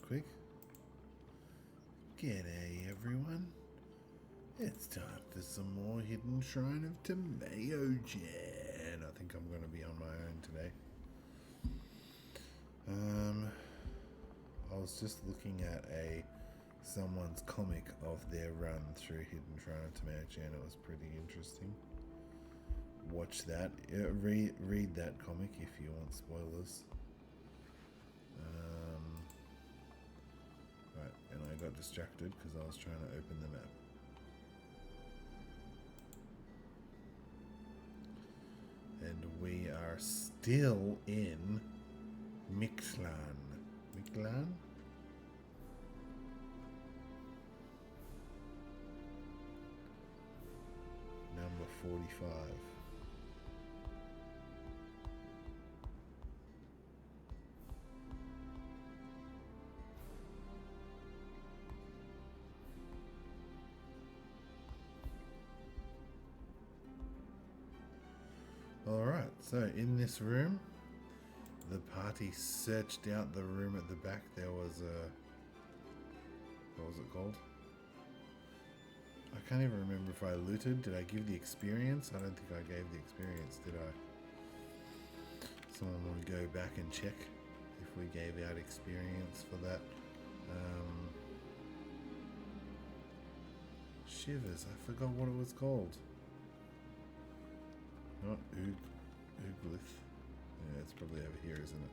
quick. G'day everyone. It's time for some more Hidden Shrine of Tamaochan. I think I'm going to be on my own today. I was just looking at someone's comic of their run through Hidden Shrine of Tamaochan. It was pretty interesting. Watch that. Read that comic if you want spoilers. Right, and I got distracted because I was trying to open the map. And we are still in Myrrha. Myrrha? Number 45. Alright, so in this room, the party searched out the room at the back. There was a... what was it called? I can't even remember if I looted. Did I give the experience? I don't think I gave the experience, did I? Someone want to go back and check if we gave out experience for that. Shivers, I forgot what it was called. Not Ooglith. Yeah, it's probably over here, isn't it?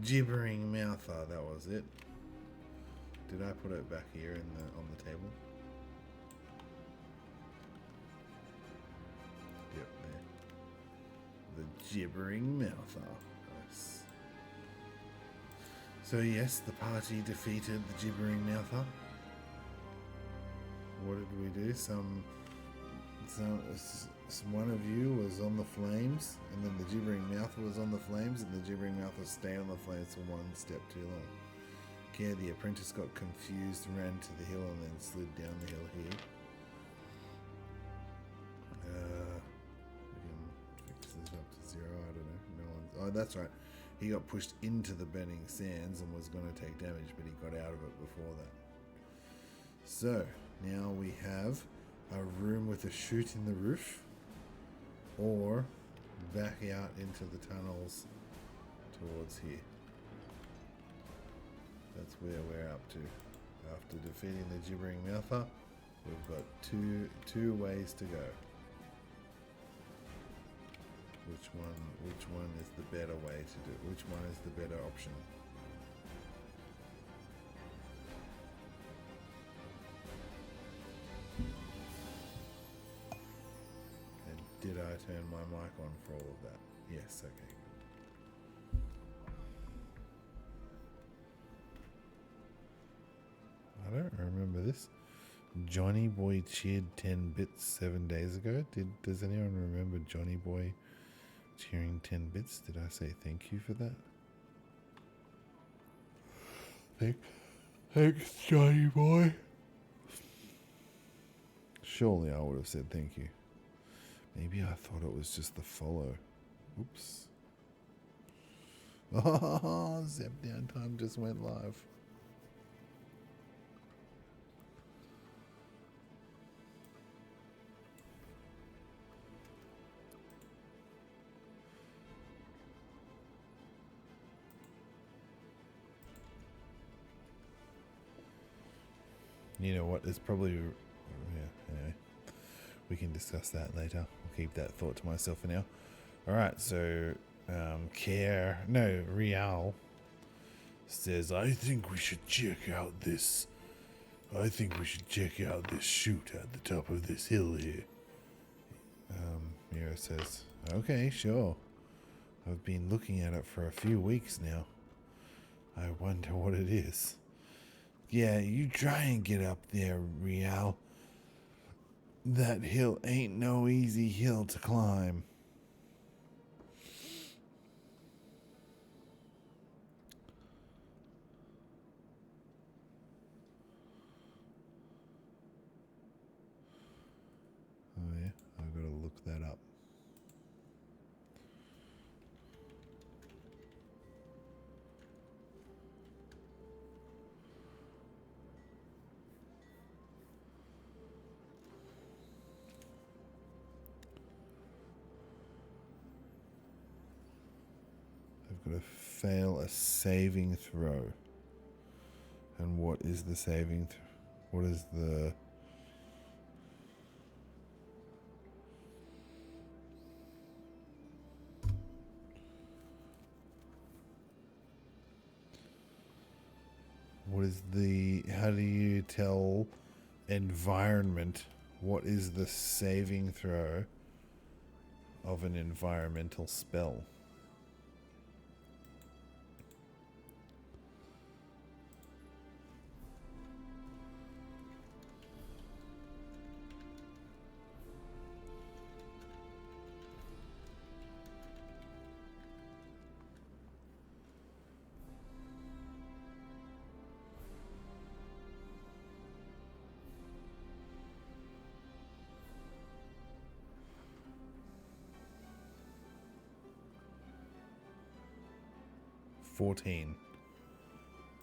Gibbering Myrrha, that was it. Did I put it back here on the table? Yep, there. The Gibbering Myrrha. Nice. So yes, the party defeated the Gibbering Myrrha. What did we do? One of you was on the flames, and then the Gibbering Myrrha was on the flames, and the Gibbering Myrrha stayed on the flames for one step too long. Cair, the apprentice, got confused, ran to the hill, and then slid down the hill here. We can fix this up to 0. I don't know. No one's. Oh, that's right. He got pushed into the burning sands and was going to take damage, but he got out of it before that. So now we have a room with a chute in the roof, or back out into the tunnels towards here. That's where we're up to. After defeating the Gibbering Myrrha, we've got two ways to go. Which one is the better way to do? Which one is the better option? Did I turn my mic on for all of that? Yes, okay. I don't remember this. Johnny Boy cheered 10 bits 7 days ago. Does anyone remember Johnny Boy cheering 10 bits? Did I say thank you for that? Thanks, Johnny Boy. Surely I would have said thank you. Maybe I thought it was just the follow. Oops. Oh, Zap Down Time just went live. You know what? It's probably... yeah, anyway. We can discuss that later. I'll keep that thought to myself for now. Alright, so Real says, I think we should check out this chute at the top of this hill here. Myrrha says, okay, sure. I've been looking at it for a few weeks now. I wonder what it is. Yeah, you try and get up there, Real. That hill ain't no easy hill to climb. Oh yeah, I've got to look that up. Got to fail a saving throw. And what is the saving? What is the? What is the? How do you tell environment? What is the saving throw of an environmental spell?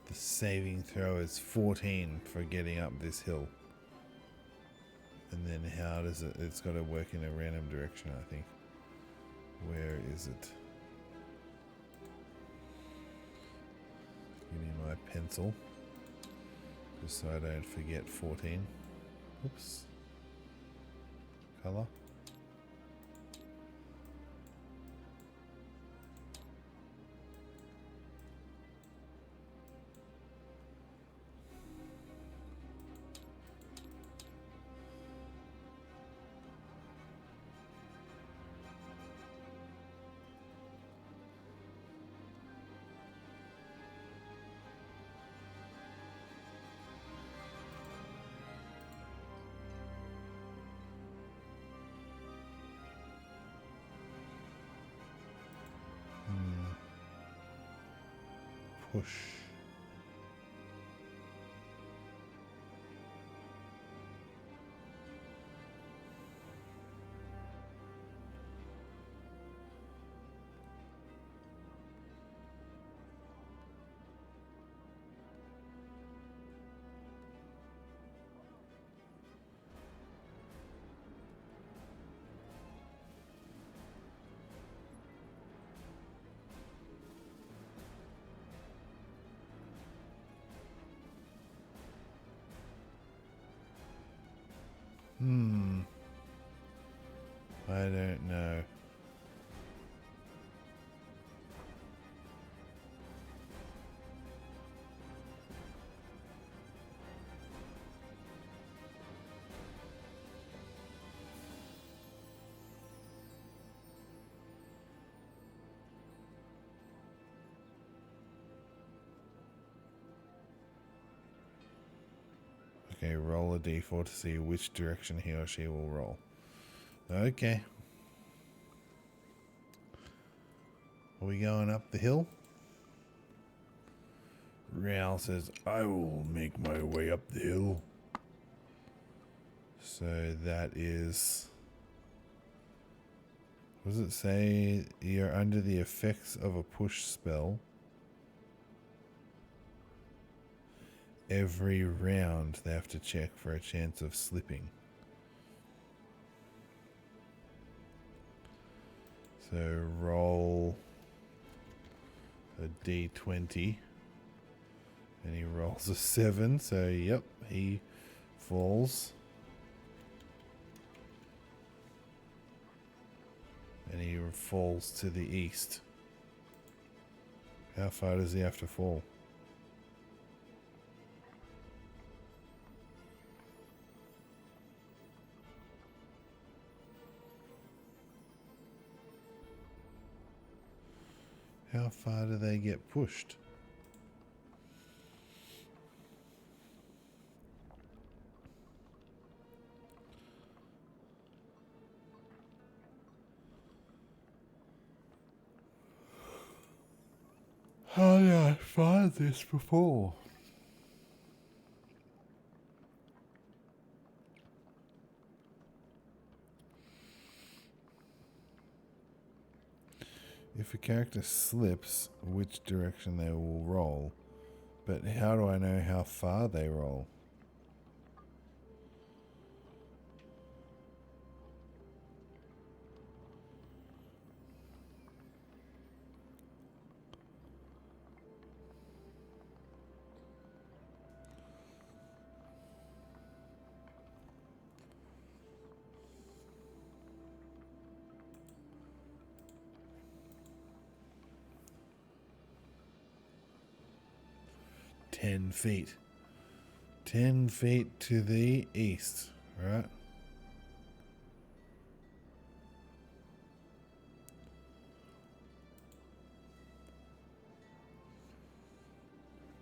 The saving throw is 14 for getting up this hill. And then how does it? It's got to work in a random direction, I think. Where is it? Give me my pencil. Just so I don't forget 14. Oops. Color. Push. I don't know. Okay, roll a d4 to see which direction he or she will roll. Okay. Are we going up the hill? Raoul says, I will make my way up the hill. So that is... What does it say? You're under the effects of a push spell. Every round they have to check for a chance of slipping. So roll a d20. And he rolls a 7. So yep, he falls. And he falls to the east. How far does he have to fall? How far do they get pushed? How did I find this before? If a character slips, which direction they will roll. But how do I know how far they roll? 10 feet. 10 feet to the east, right?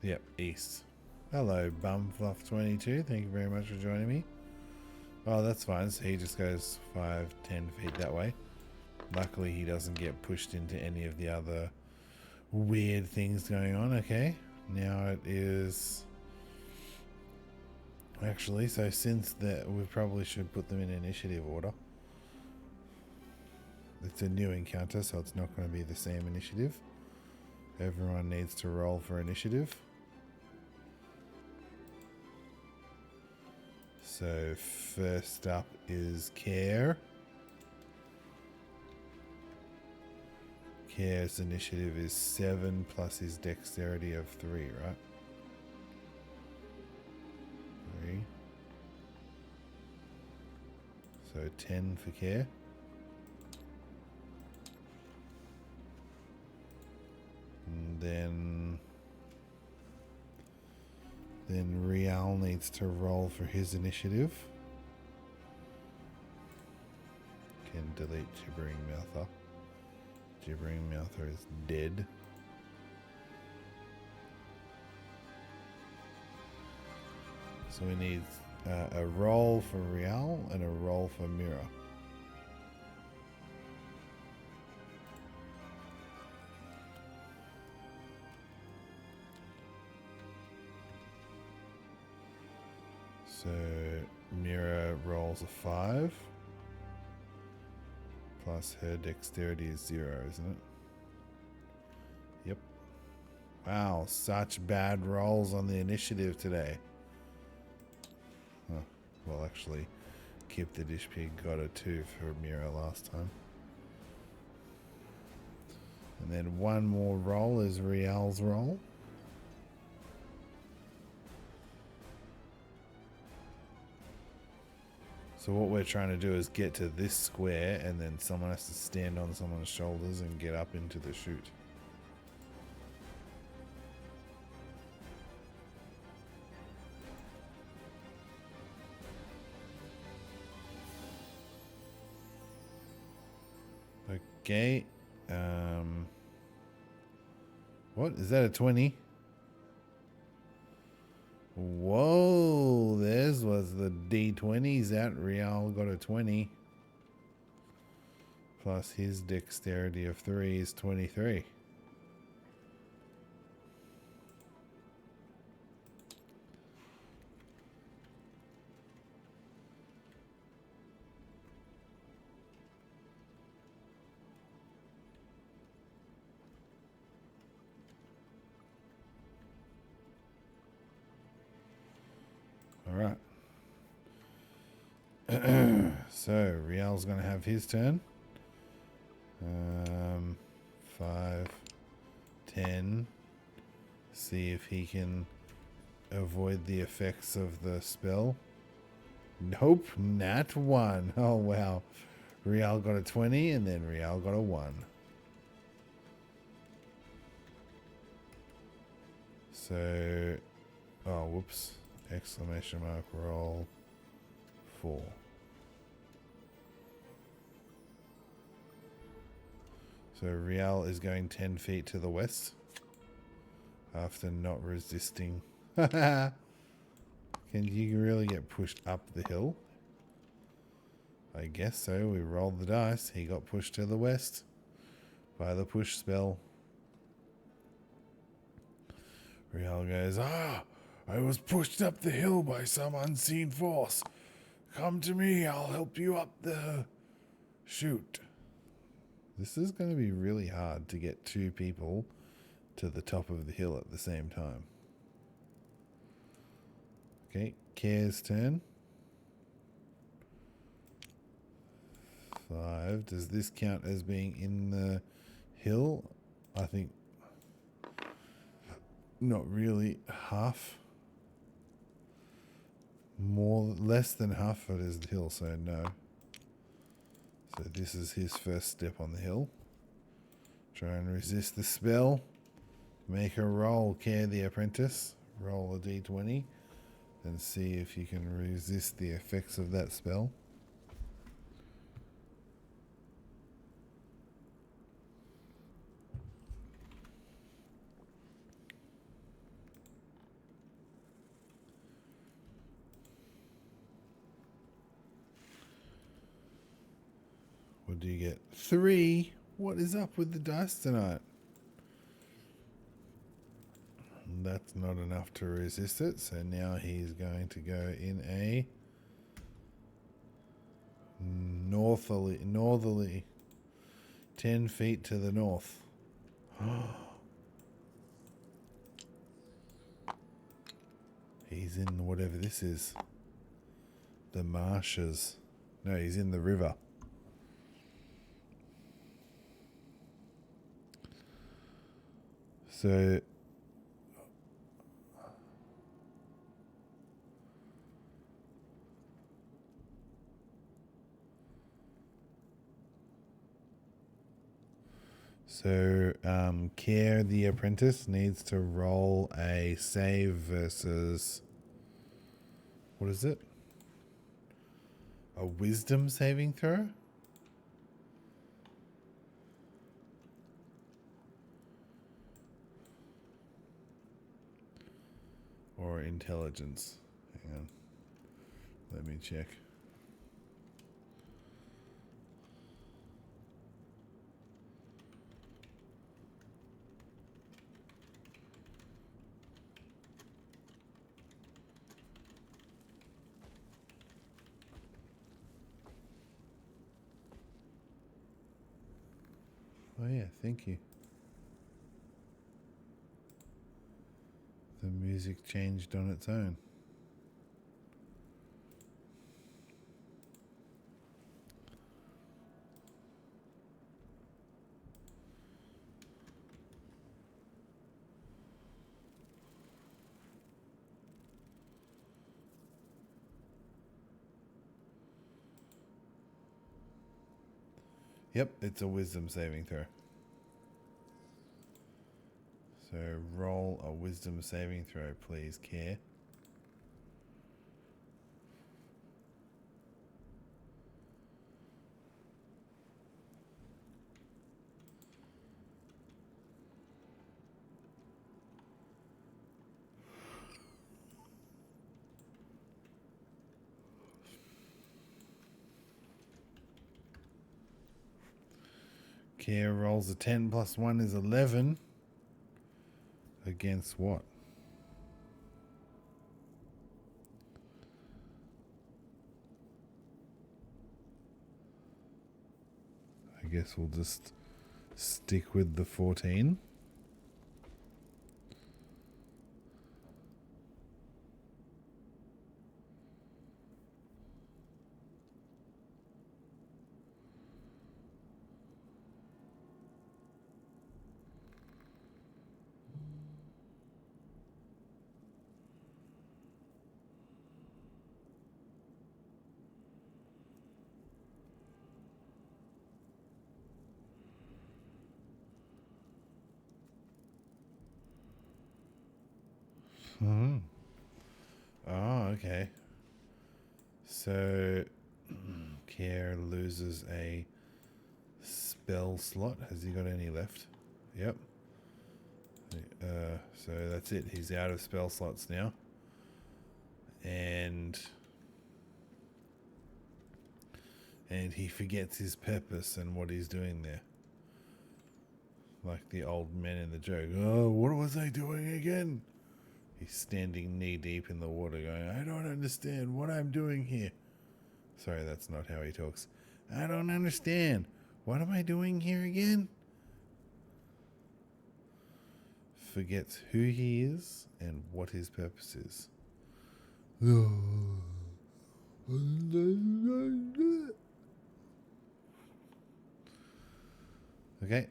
Yep, east. Hello, Bumfluff22. Thank you very much for joining me. Oh, that's fine. So he just goes 5, 10 feet that way. Luckily, he doesn't get pushed into any of the other weird things going on. Okay, now it is... Actually, so since that, we probably should put them in initiative order. It's a new encounter, so it's not going to be the same initiative. Everyone needs to roll for initiative. So first up is Cair. Cair's initiative is 7 plus his dexterity of 3, right? 3. So 10 for Cair. And then Rial needs to roll for his initiative. Can delete Gibbering Mouther. Gibbering Mouther is dead. So we need a roll for Rial and a roll for Myrrha. So Myrrha rolls a 5. Plus her dexterity is 0, isn't it? Yep. Wow, such bad rolls on the initiative today. Oh, well, actually, Kip the Dish Pig got a 2 for Myrrha last time. And then one more roll is Rial's roll. So what we're trying to do is get to this square, and then someone has to stand on someone's shoulders and get up into the chute. Okay. What? Is that a 20? Whoa, this was the D20s. That Rial got a 20. Plus his dexterity of 3 is 23. Alright. So, Rial's going to have his turn. 5, 10. See if he can avoid the effects of the spell. Nope, nat 1. Oh, wow. Rial got a 20, and then Rial got a 1. So, oh, whoops. Exclamation mark, roll 4. So Rial is going 10 feet to the west after not resisting. Can you really get pushed up the hill? I guess so. We rolled the dice. He got pushed to the west by the push spell. Rial goes, I was pushed up the hill by some unseen force. Come to me, I'll help you up the chute. This is going to be really hard to get 2 people to the top of the hill at the same time. Okay, Cair's turn. 5. Does this count as being in the hill? I think not really. Half. Less than half of it is the hill, so no. So this is his first step on the hill. Try and resist the spell. Make a roll, Cair the apprentice. roll a d20 and see if you can resist the effects of that spell. What do you get? 3. What is up with the dice tonight? That's not enough to resist it, so now he's going to go in a northerly 10 feet to the north. He's in whatever this is. The marshes. No, he's in the river. So Cair the apprentice needs to roll a save versus, what is it? A wisdom saving throw? Or intelligence? Hang on. Let me check. Oh yeah, thank you. The music changed on its own. Yep, it's a wisdom saving throw. So roll a wisdom saving throw, please, Cair. Cair rolls a 10 plus 1 is 11. Against what? I guess we'll just stick with the 14. Oh, okay. So, Cair loses a spell slot. Has he got any left? Yep. So that's it. He's out of spell slots now. And he forgets his purpose and what he's doing there. Like the old men in the joke. Oh, what was I doing again? He's standing knee deep in the water going, I don't understand what I'm doing here. Sorry, that's not how he talks. I don't understand. What am I doing here again? Forgets who he is and what his purpose is. Okay.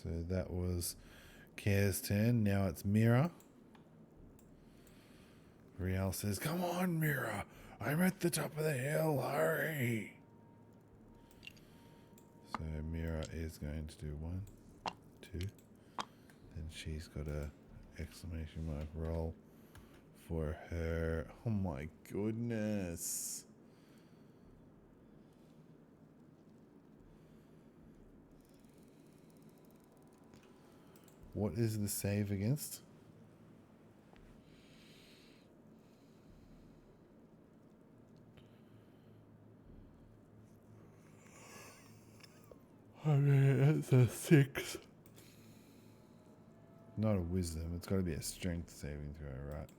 So that was Cair's turn. Now it's Myrrha. Riel says, come on, Myrrha. I'm at the top of the hill. Hurry. So Myrrha is going to do 1, 2. Then she's got to exclamation mark, roll for her. Oh my goodness. What is the save against? I mean, it's a 6. Not a wisdom. It's got to be a strength saving throw, right?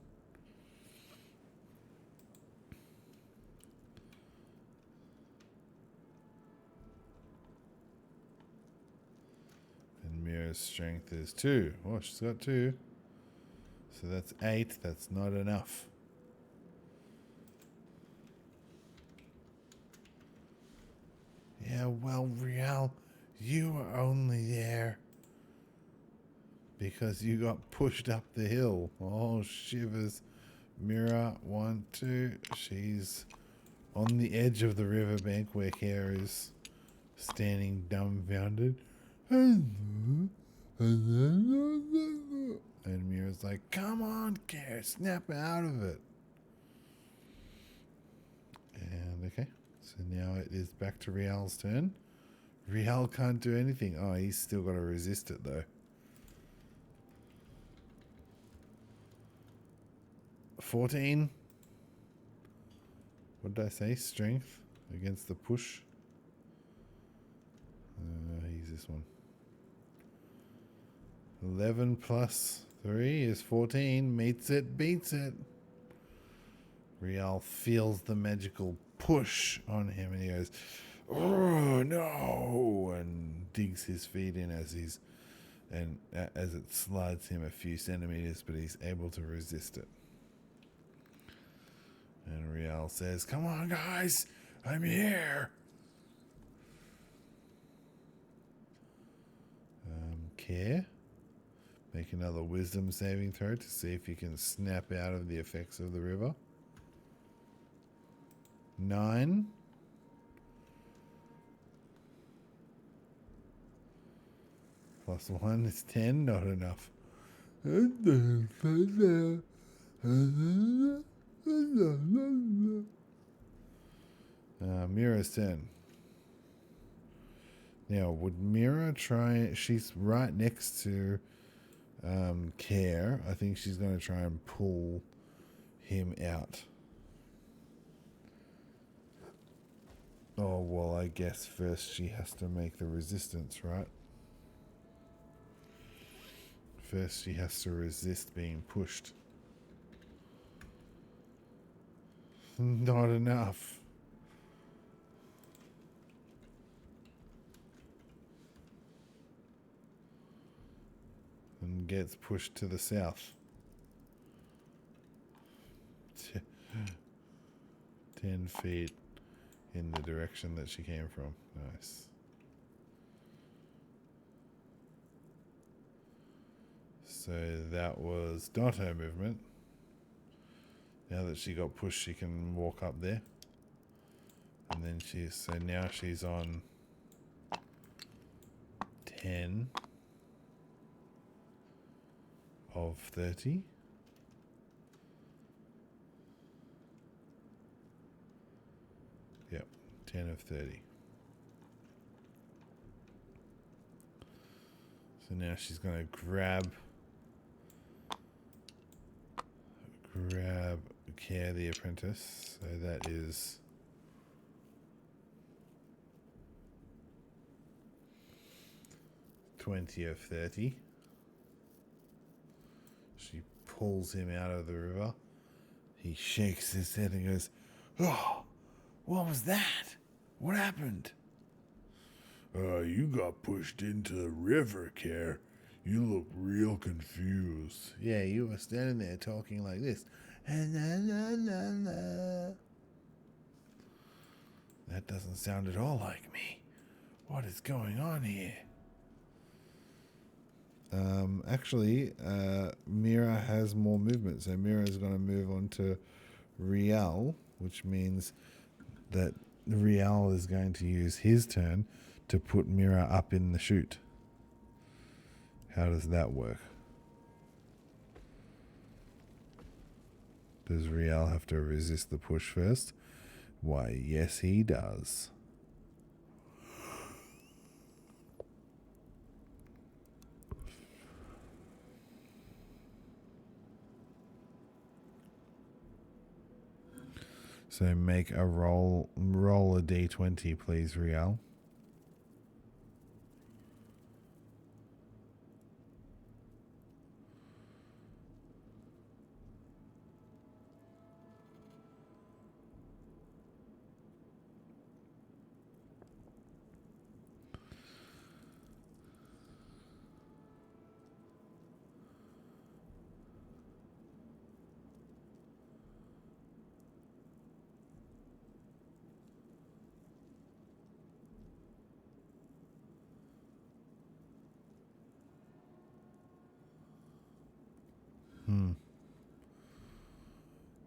And Myrrha's strength is 2. Oh, she's got 2. So that's 8. That's not enough. Yeah, well, Riel, you were only there because you got pushed up the hill. Oh, shivers. Myrrha, 1, 2. She's on the edge of the riverbank where Cair is standing dumbfounded. And Myrrha's like, come on, Cair, snap out of it. And okay, so now it is back to Riel's turn. Riel can't do anything. Oh, he's still got to resist it though. 14. What did I say? Strength against the push. He's this one. 11 plus 3 is 14. Meets it, beats it. Riel feels the magical push on him and he goes, oh no, and digs his feet in as it slides him a few centimeters, but he's able to resist it. And Riel says, come on guys, I'm here. Cair, make another wisdom saving throw to see if you can snap out of the effects of the river. 9. Plus 1 is 10, not enough. Myrrha's turn. Now, would Myrrha try... She's right next to Cair. I think she's going to try and pull him out. Oh, well, I guess first she has to make the resistance, right? First she has to resist being pushed. Not enough. And gets pushed to the south. 10 feet in the direction that she came from. Nice. So that was not her movement. Now that she got pushed, she can walk up there. And then now she's on 10 of 30. Yep, 10 of 30. So now she's going to grab Cair the apprentice. So that is 20 of 30. She pulls him out of the river. He shakes his head and goes, oh, what was that? What happened? You got pushed into the river, Cair. You look real confused. Yeah, you were standing there talking like this. That doesn't sound at all like me. What is going on here? Actually, Myrrha has more movement. So Myrrha is going to move on to Riel, which means that Riel is going to use his turn to put Myrrha up in the chute. How does that work? Does Riel have to resist the push first? Why, yes he does. So make a roll a d20, please, Riel.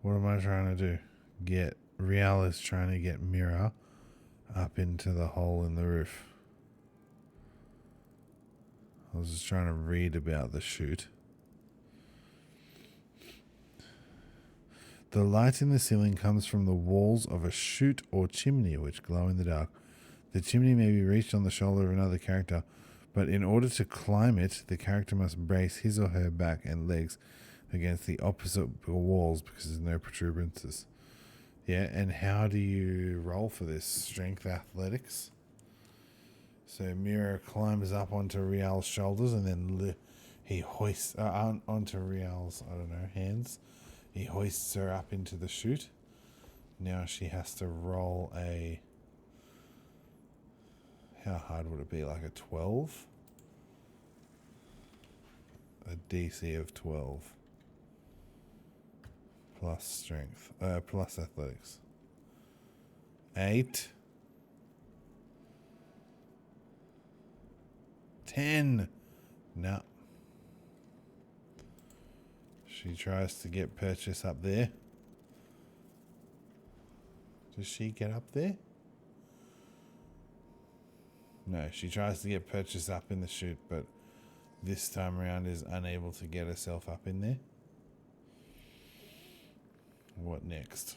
What am I trying to do? Riel is trying to get Myrrha up into the hole in the roof. I was just trying to read about the chute. The light in the ceiling comes from the walls of a chute or chimney which glow in the dark. The chimney may be reached on the shoulder of another character, but in order to climb it, the character must brace his or her back and legs against the opposite walls because there's no protuberances. Yeah, and how do you roll for this? Strength athletics. So Myrrha climbs up onto Riel's shoulders and then he hoists onto Riel's, hands. He hoists her up into the chute. Now she has to roll a... How hard would it be? Like a 12? A DC of 12. Plus strength. Plus athletics. 8. 10. No. She tries to get Purchase up there. Does she get up there? No, she tries to get Purchase up in the chute, but this time around is unable to get herself up in there. What next?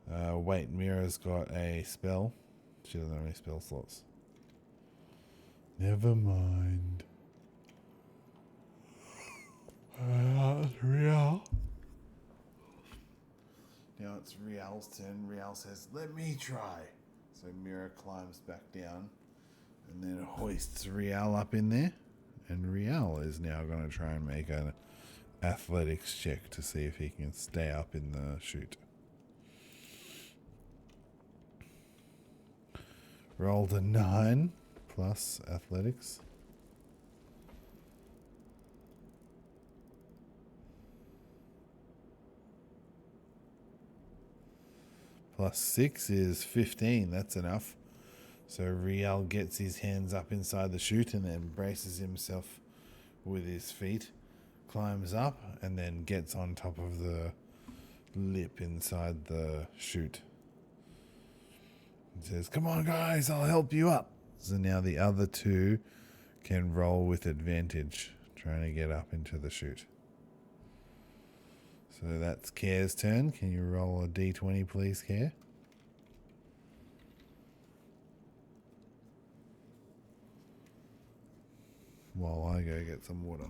Wait, Myrrha's got a spell. She doesn't have any spell slots. Never mind. Riel. Now it's Riel's turn. Riel says, "Let me try." So Myrrha climbs back down and then hoists Riel up in there. And Riel is now going to try and make an athletics check to see if he can stay up in the chute. Rolled a 9 plus athletics. Plus 6 is 15. That's enough. So Riel gets his hands up inside the chute and then braces himself with his feet, climbs up, and then gets on top of the lip inside the chute. He says, "Come on, guys, I'll help you up." So now the other two can roll with advantage, trying to get up into the chute. So that's Cair's turn. Can you roll a d20, please, Cair? While I go get some water.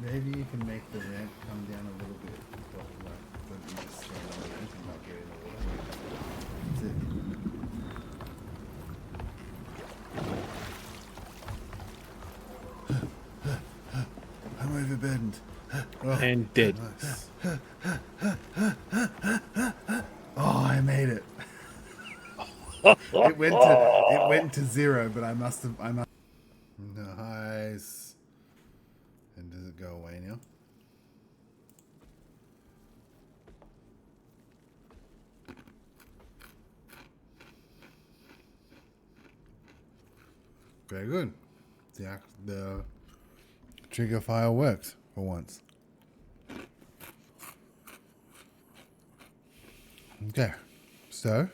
Maybe you can make the ramp come down a little bit. But like, don't you just stand on the ramp and not get in the water. That's it. I'm overburdened. Oh, And dead. Nice. Oh, I made it. It went to 0, but I must. Nice. And does it go away now? Very good. The trigger file works for once. Okay, so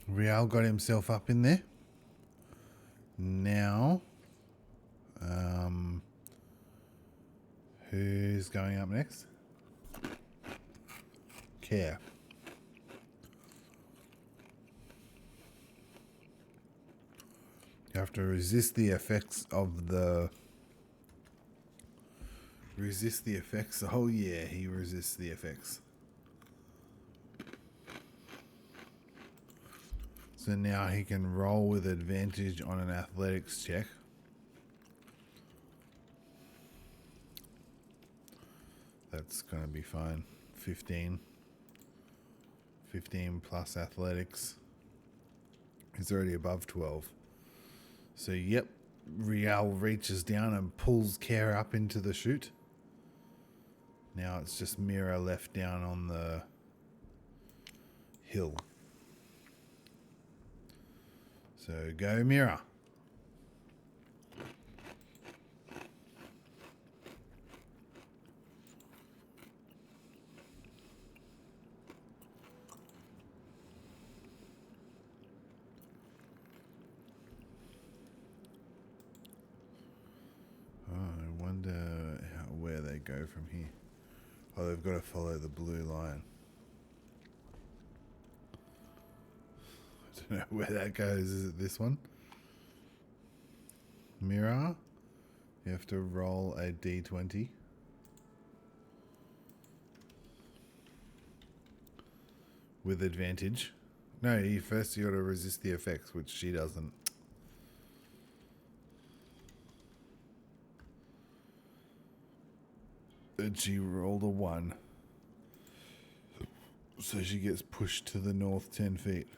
Rial got himself up in there. Now, who's going up next? Cair. You have to resist the effects of the... Resist the effects. Oh yeah, he resists the effects. So now he can roll with advantage on an athletics check. That's going to be fine. 15. 15 plus athletics. He's already above 12. So yep, Rial reaches down and pulls Cair up into the chute. Now it's just Myrrha left down on the hill. So go Myrrha. Oh, I wonder where they go from here. Oh, they've got to follow the blue line. I don't know where that goes. Is it this one? Myrrha? You have to roll a d20. With advantage. No, first you got to resist the effects, which she doesn't. And she rolled a 1. So she gets pushed to the north 10 feet.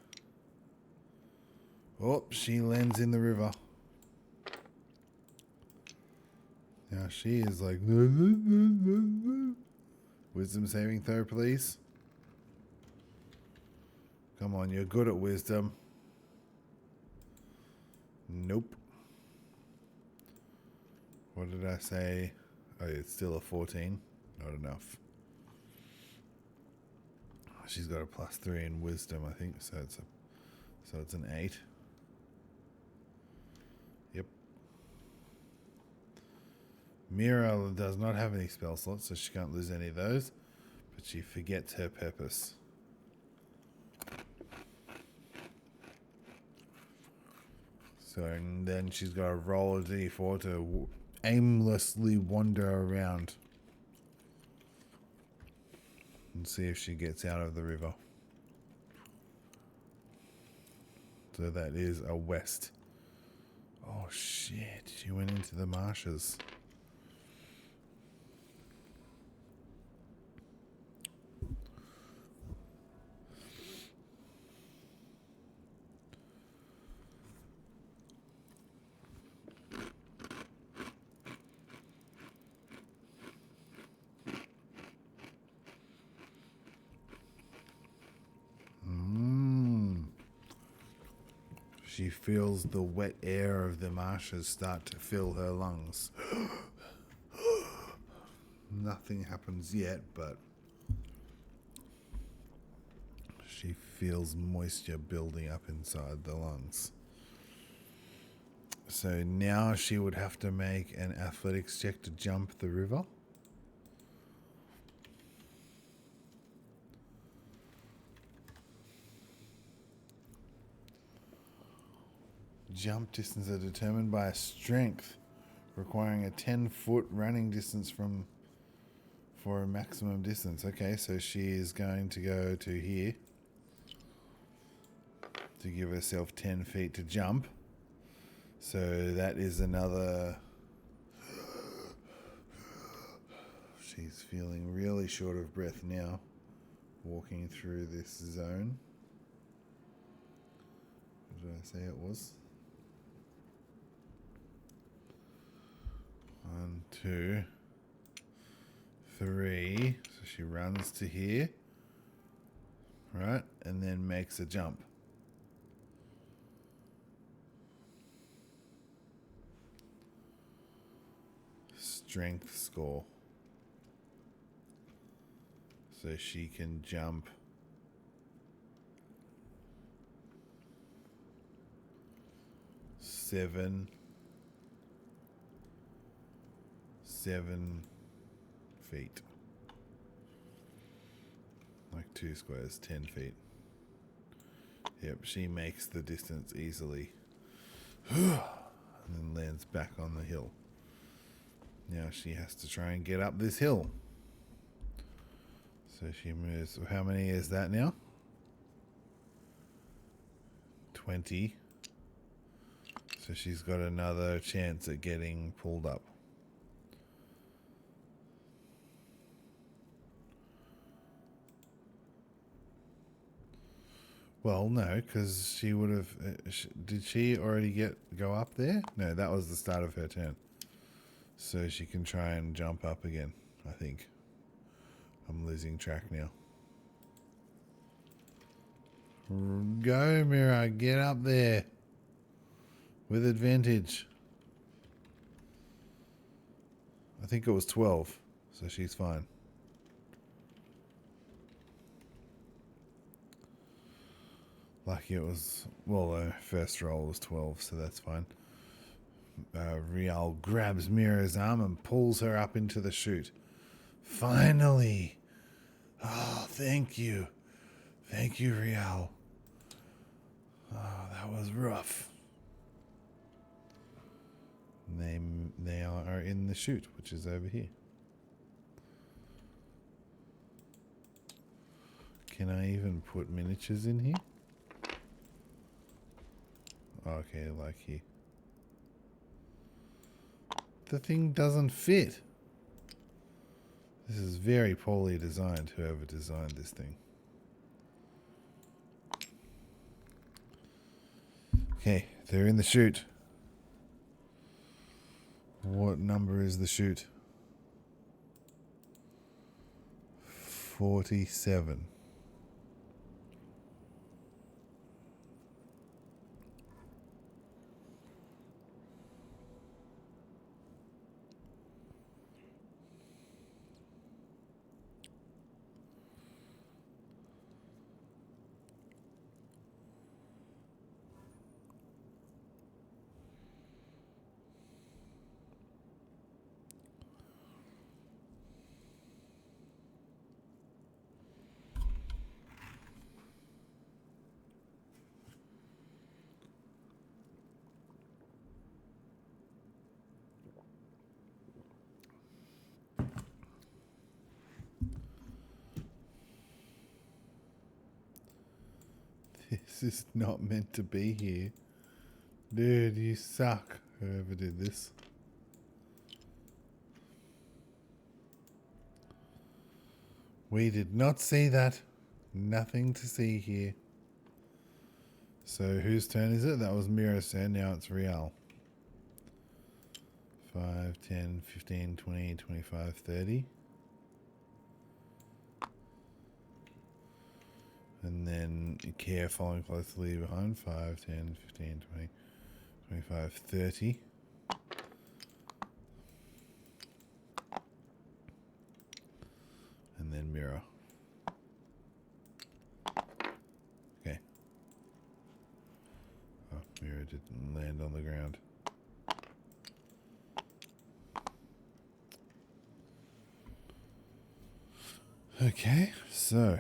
Oh, she lands in the river. Now she is like... Wisdom saving throw, please. Come on, you're good at wisdom. Nope. What did I say? Oh, it's still a 14. Not enough. She's got a +3 in wisdom, I think. So it's an 8. Yep. Myrrha does not have any spell slots, so she can't lose any of those. But she forgets her purpose. So and then she's got to roll a d4 to aimlessly wander around and see if she gets out of the river. So that is a west. Oh shit, she went into the marshes. She feels the wet air of the marshes start to fill her lungs. Nothing happens yet, but she feels moisture building up inside the lungs. So now she would have to make an athletics check to jump the river. Jump distance are determined by strength. requiring a 10-foot running distance for a maximum distance. Okay, so she is going to go to here to give herself 10 feet to jump. So that is another... She's feeling really short of breath now, walking through this zone. What did I say it was? 1, 2, 3. So she runs to here, right? And then makes a jump. Strength score. So she can jump 7 feet. Like 2 squares, 10 feet. Yep, she makes the distance easily. And then lands back on the hill. Now she has to try and get up this hill. So she moves. How many is that now? 20. So she's got another chance at getting pulled up. Well, no, because she would have... did she already go up there? No, that was the start of her turn. So she can try and jump up again, I think. I'm losing track now. Go, Myrrha, get up there. With advantage. I think it was 12, so she's fine. Lucky it was... Well, her first roll was 12, so that's fine. Rial grabs Myrrha's arm and pulls her up into the chute. Finally! Oh, thank you. Thank you, Rial. Oh, that was rough. They are in the chute, which is over here. Can I even put miniatures in here? Okay, like here. The thing doesn't fit. This is very poorly designed, whoever designed this thing. Okay, they're in the chute. What number is the chute? 47. This is not meant to be here. Dude, you suck, whoever did this. We did not see that. Nothing to see here. So whose turn is it? That was Myrrha's turn. Now it's Rial. 5, 10, 15, 20, 25, 30. And then Cair following closely behind. 5, 10, 15, 20, 25, 30. And then Myrrha. Okay. Oh, Myrrha didn't land on the ground. Okay, so...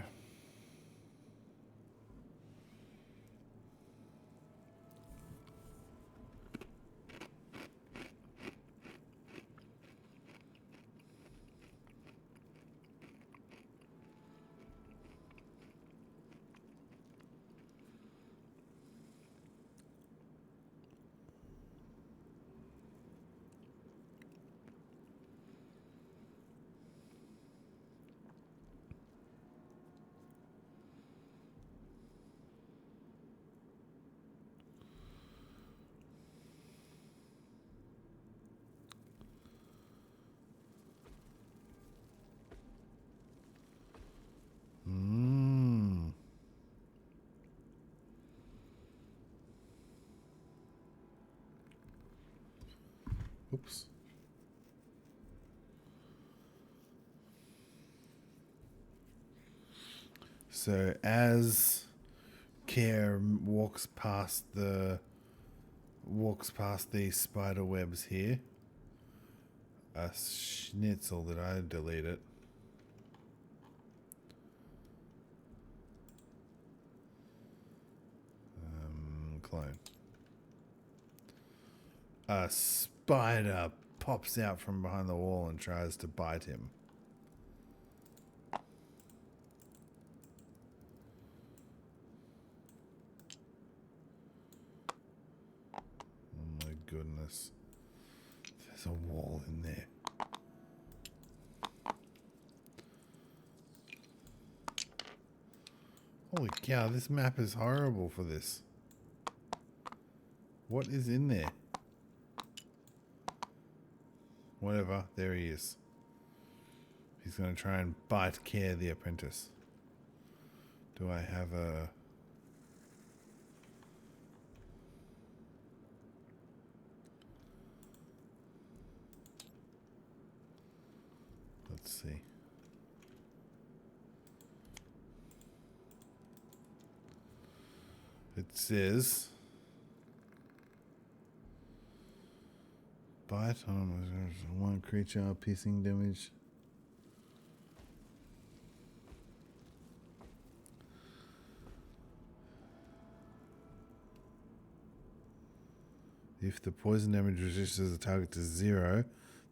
Oops. So as Cair walks past these spider webs here, a schnitzel, did I delete it? Clone. A spider pops out from behind the wall and tries to bite him. Oh my goodness. There's a wall in there. Holy cow, this map is horrible for this. What is in there? Whatever, there he is. He's going to try and bite Cair the apprentice. Do I have a... Let's see. It says... Bite on one creature, piercing damage. If the poison damage reduces the target to 0,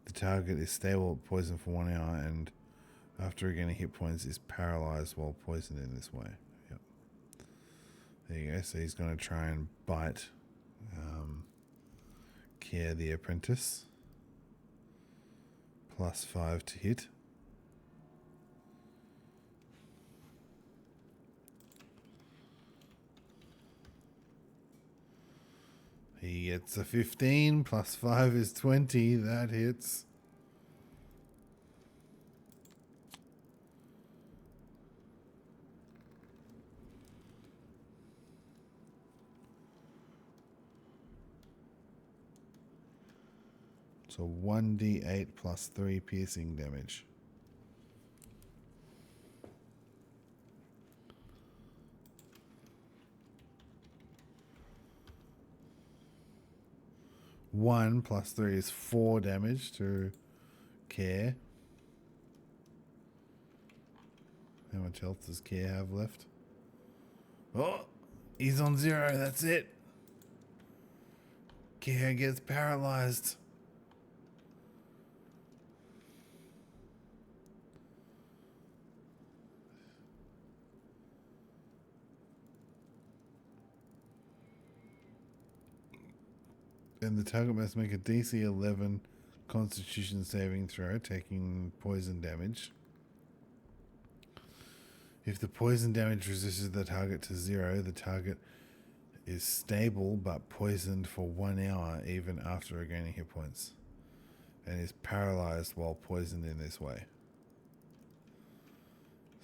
the target is stable at poison for 1 hour and after regaining hit points is paralyzed while poisoned in this way. Yep. There you go. So he's going to try and bite Cair the apprentice. +5 to hit. He gets a 15, +5 is 20. That hits. So 1d8 +3 piercing damage. One +3 is 4 damage to Cair. How much health does Cair have left? Oh, he's on 0. That's it. Cair gets paralyzed. And the target must make a DC 11 Constitution saving throw, taking poison damage. If the poison damage reduces the target to 0, the target is stable but poisoned for 1 hour even after regaining hit points, and is paralyzed while poisoned in this way.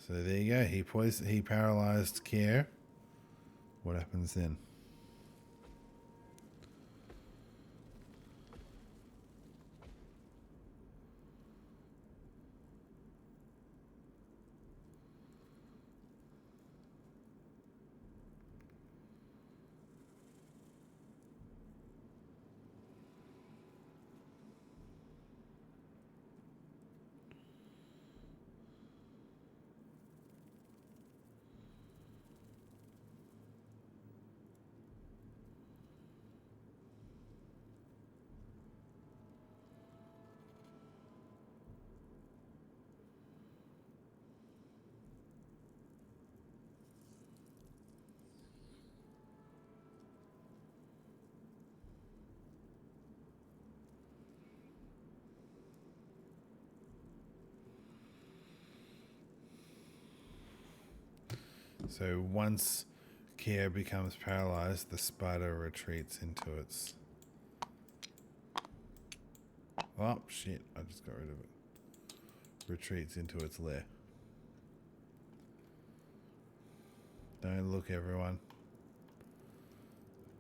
So there you go. He paralyzed Cair. What happens then? So once Cair becomes paralyzed, the spider retreats into its... Oh, shit. I just got rid of it. Retreats into its lair. Don't look, everyone.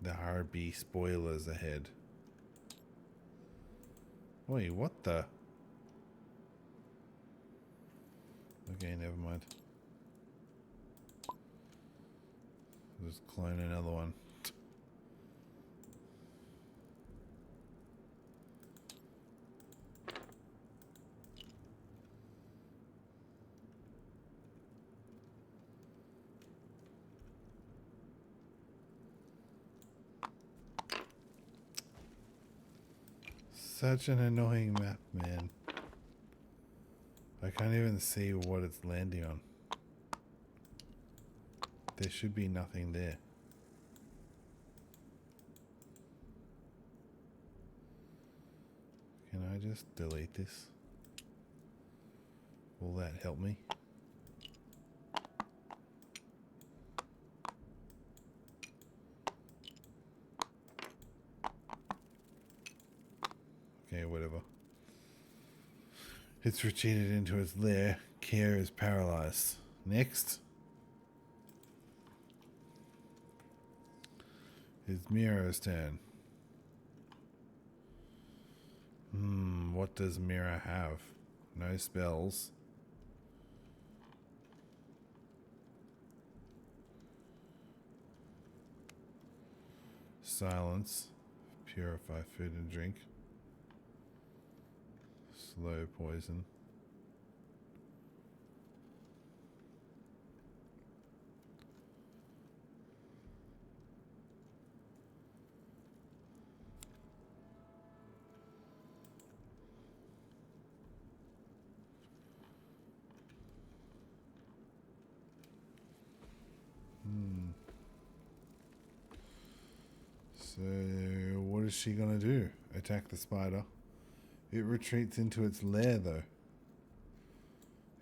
There are be spoilers ahead. Wait, what the? Okay, never mind. Just clone another one. Such an annoying map, man. I can't even see what it's landing on. There should be nothing there. Can I just delete this? Will that help me? Okay, whatever. It's retreated into its lair. Cair is paralyzed. Next is Myrrha's turn. What does Myrrha have? No spells. Silence. Purify food and drink. Slow poison. So, what is she gonna do? Attack the spider? It retreats into its lair, though.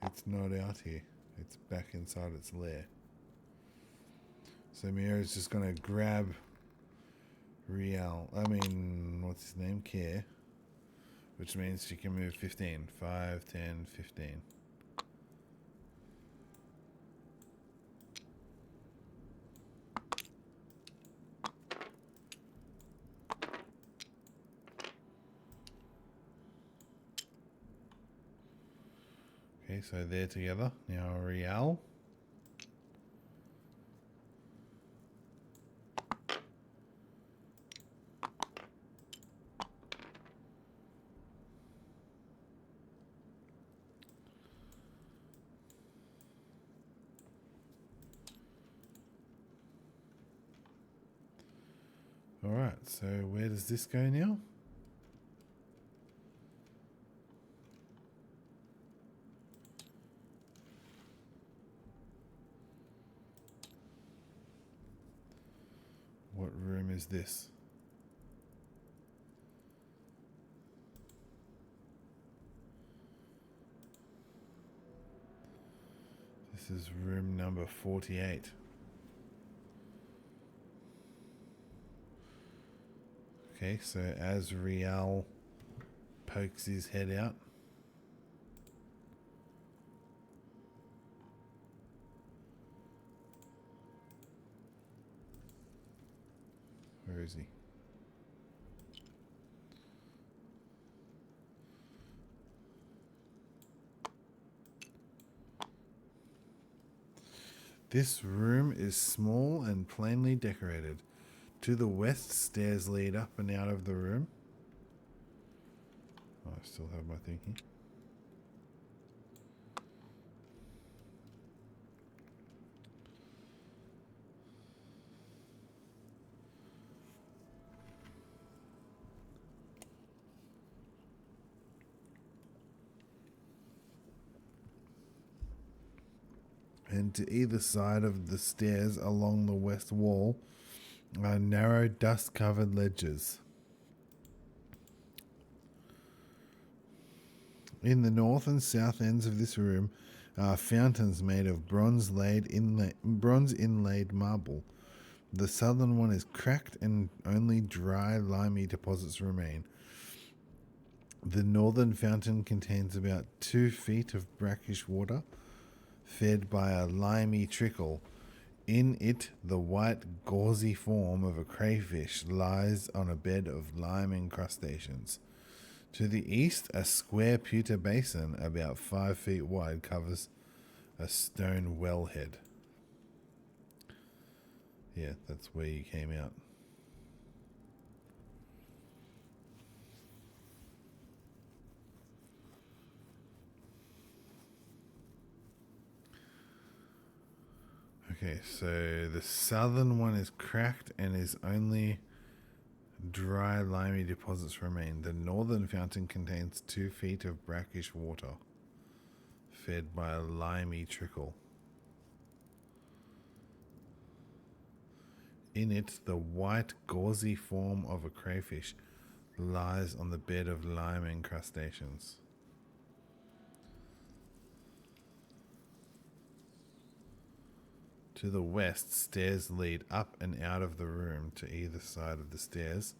It's not out here. It's back inside its lair. So Myrrha's just gonna grab what's his name? Cair. Which means she can move 15. 5, 10, 15. Okay, so they're together. Now Rial. Alright, so where does this go now? What room is this? This is room number 48. Okay, so as Rial pokes his head out, where is he? This room is small and plainly decorated. To the west, stairs lead up and out of the room. Oh, I still have my thinking. And to either side of the stairs along the west wall are narrow dust-covered ledges. In the north and south ends of this room are fountains made of bronze inlaid marble. The southern one is cracked and only dry, limey deposits remain. The northern fountain contains about 2 feet of brackish water, fed by a limey trickle. In it, the white, gauzy form of a crayfish lies on a bed of lime incrustations. To the east, a square pewter basin about 5 feet wide covers a stone wellhead. Yeah, that's where you came out. Okay, so the southern one is cracked and is only dry limey deposits remain. The northern fountain contains 2 feet of brackish water, fed by a limey trickle. In it, the white, gauzy form of a crayfish lies on the bed of lime incrustations. To the west, stairs lead up and out of the room to either side of the stairs.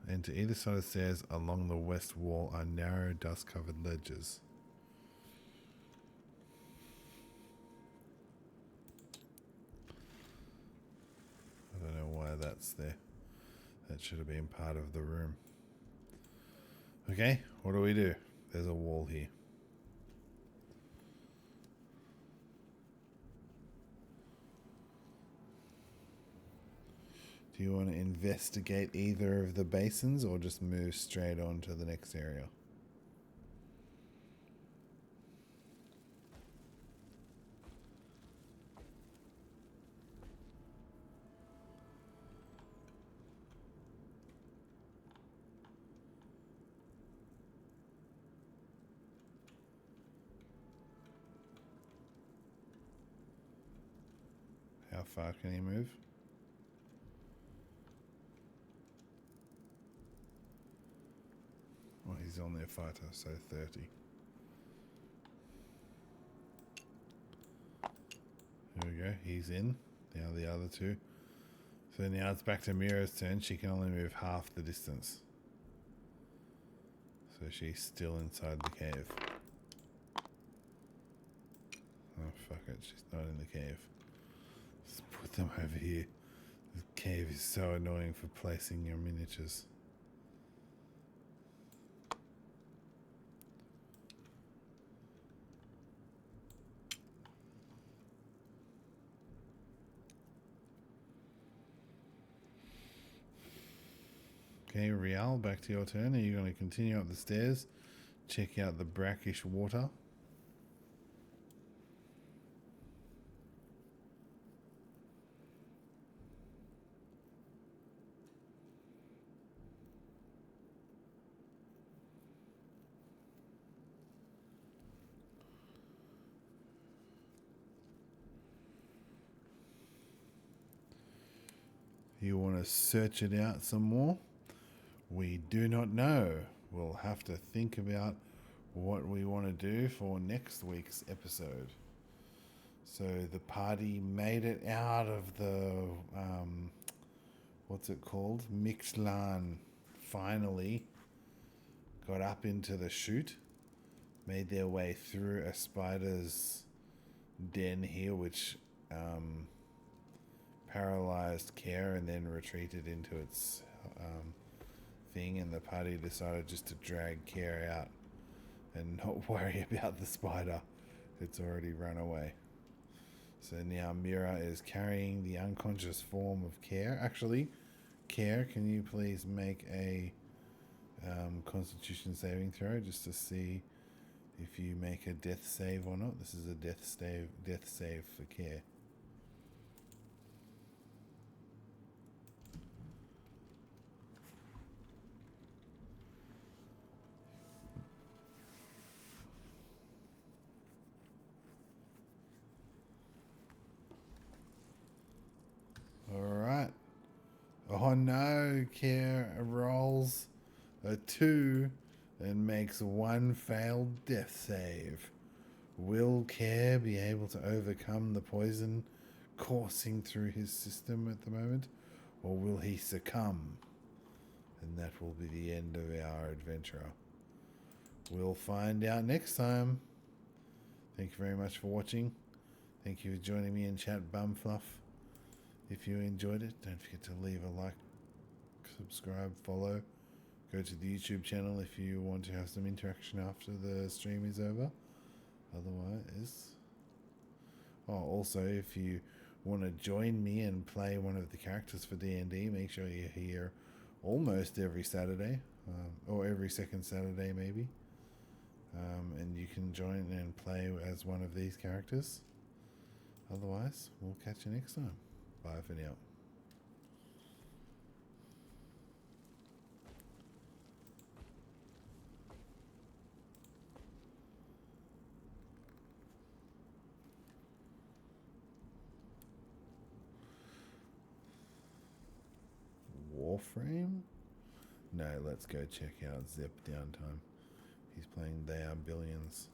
And to either side of the stairs along the west wall are narrow, dust-covered ledges. I don't know why that's there. That should have been part of the room. Okay, what do we do? There's a wall here. Do you want to investigate either of the basins or just move straight on to the next area? How far can he move? Well, he's only a fighter, so 30. There we go, he's in. Now the other two. So now it's back to Myrrha's turn. She can only move half the distance. So she's still inside the cave. Oh, fuck it. She's not in the cave. Let's put them over here. This cave is so annoying for placing your miniatures. Okay, Rial, back to your turn. Are you going to continue up the stairs? Check out the brackish water. You want to search it out some more? We do not know. We'll have to think about what we want to do for next week's episode. So the party made it out of the, what's it called? Mixlan. Finally got up into the chute, made their way through a spider's den here, which paralyzed Cair and then retreated into its thing, and the party decided just to drag Cair out and not worry about the spider. It's already run away. So now Myrrha is carrying the unconscious form of Cair. Actually, Cair, can you please make a Constitution saving throw just to see if you make a death save or not? This is a death save for Cair. Alright. Oh no, Cair rolls a 2 and makes one failed death save. Will Cair be able to overcome the poison coursing through his system at the moment? Or will he succumb? And that will be the end of our adventurer. We'll find out next time. Thank you very much for watching. Thank you for joining me in chat, Bumfluff. If you enjoyed it, don't forget to leave a like, subscribe, follow, Go to the YouTube channel if you want to have some interaction after the stream is over. Otherwise, also if you want to join me and play one of the characters for D&D, make sure you're here almost every Saturday, or every second Saturday maybe, and you can join and play as one of these characters. Otherwise, we'll catch you next time. Bye for now. Warframe? No, let's go check out Zep Downtime. He's playing They Are Billions.